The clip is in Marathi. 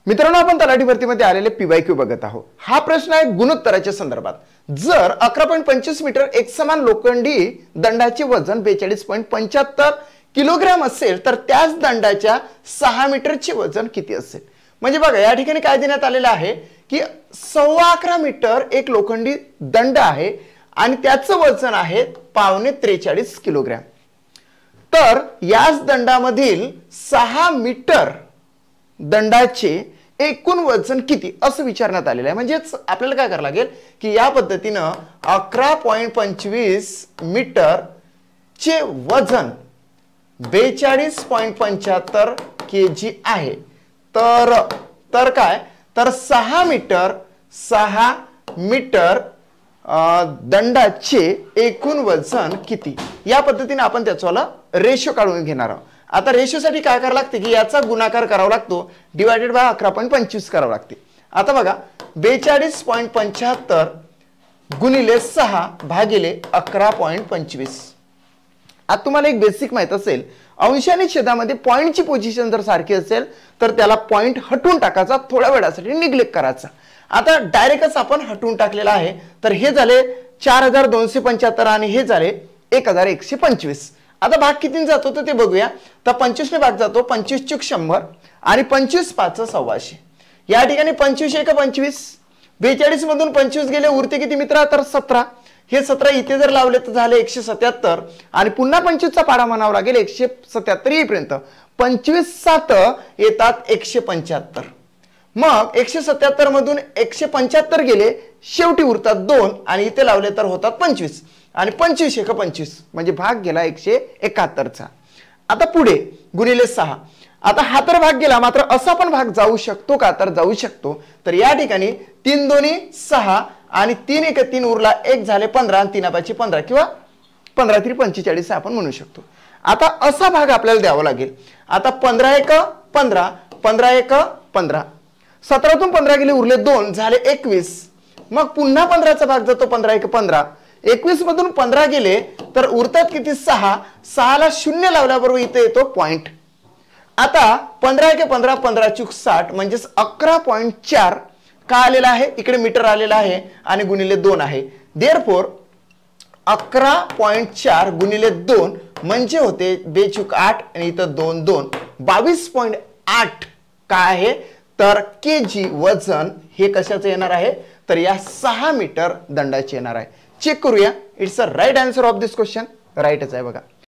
मित्रांनो, आपण तलाठी भरतीमध्ये आलेले PYQ बघत आहोत। हा प्रश्न आहे गुणोत्तराच्या संदर्भात। जर 11.25 मीटर एकसमान लोखंडी दंडाचे वजन 42.75 किलोग्राम असेल तर त्याच दंडाच्या 6 मीटरचे वजन किती असेल। म्हणजे बघा, या ठिकाणी काय देण्यात आलेलं आहे की 11.25 मीटर एक लोखंडी दंड आहे आणि त्याचं वजन आहे 43.5 किलोग्राम। तर याच दंडामधील 6 मीटर दंडाचे एकूण वजन किती असं विचारण्यात आलेलं आहे। म्हणजे आपल्याला काय करावं लागेल की या पद्धतीने 11.25 मीटर चे वजन 42.75 kg आहे। तर काय, तर 6 मीटर दंडाचे एकूण वजन किती, या पद्धतीने आपण त्याचा रेशो काढून घेणार आहोत। आता रेशो साठी काय करावं लागते की याचा गुणाकार करावा लागतो, डिवाइडेड बाय 11.25 करावं लागते। आता बघा, 42.75 गुणिले 6 भागिले 11.25। आता तुम्हाला एक बेसिक माहित असेल, अंश आणि छेदामध्ये पॉइंटची पोझिशन जर सारखी असेल तर त्याला पॉइंट हटवून टाकायचा, थोड्या वेळासाठी निग्लेक्ट करायचा। आता डायरेक्टच आपण हटवून टाकलेला आहे, तर हे झाले 4275 आणि हे झाले 1125। आता भाग कितीने जातो तर ते बघूया। तर 25 ने भाग जातो, 25 चूक 100 आणि 25 5 125। या ठिकाणी 25 1 25, 42 मधून 25 गेले, उरते किती मित्रा, तर 17। हे 17 इथे जर लावले तर झाले 177 आणि पुन्हा 25 चा पाडा म्हणावा लागेल 177 येईपर्यंत। 25 7 येतात 175। मग 177 मधून 175 गेले, शेवटी उरतात 2 आणि इथे लावले तर होतात 25 आणि 25 1 25 म्हणजे भाग गेला 171 चा। आता पुढे गुणिले 6। आता हा तर भाग गेला, मात्र असा पण भाग जाऊ शकतो का, तर जाऊ शकतो। तर या ठिकाणी 3 2 6 आणि 3 1 3 उरला, 1 झाले 15 आणि 3 5 15 किंवा 15 3 45 आपण म्हणू शकतो। आता असा भाग आपल्याला द्यावा लागेल। आता 15 1 15, 15 1 15, 17 तून 15 गेले, उरले 2 झाले 21। मग पुन्हा 15 चा भाग जातो, 15 1 15, 21 मधून 15 गेले तर उरतात किती 6, 6 ला 0 लावल्याबरोबर इथे येतो पॉइंट। आता 15 1 15, 15 चूक 60 म्हणजे 11.4 का आलेला आहे, इकडे मीटर आलेला आहे आणि गुणिले 2 आहे। देअरफॉर 11.4 गुणिले 2 म्हणजे होते 2 चूक 8 आणि इथं 2 2 22.8 काय आहे, तर kg वजन हे कशाचं येणार आहे, तर या 6 मीटर दंडाचे येणार आहे। चेक करूया, it's a right answer of this question, राइटच आहे बघा।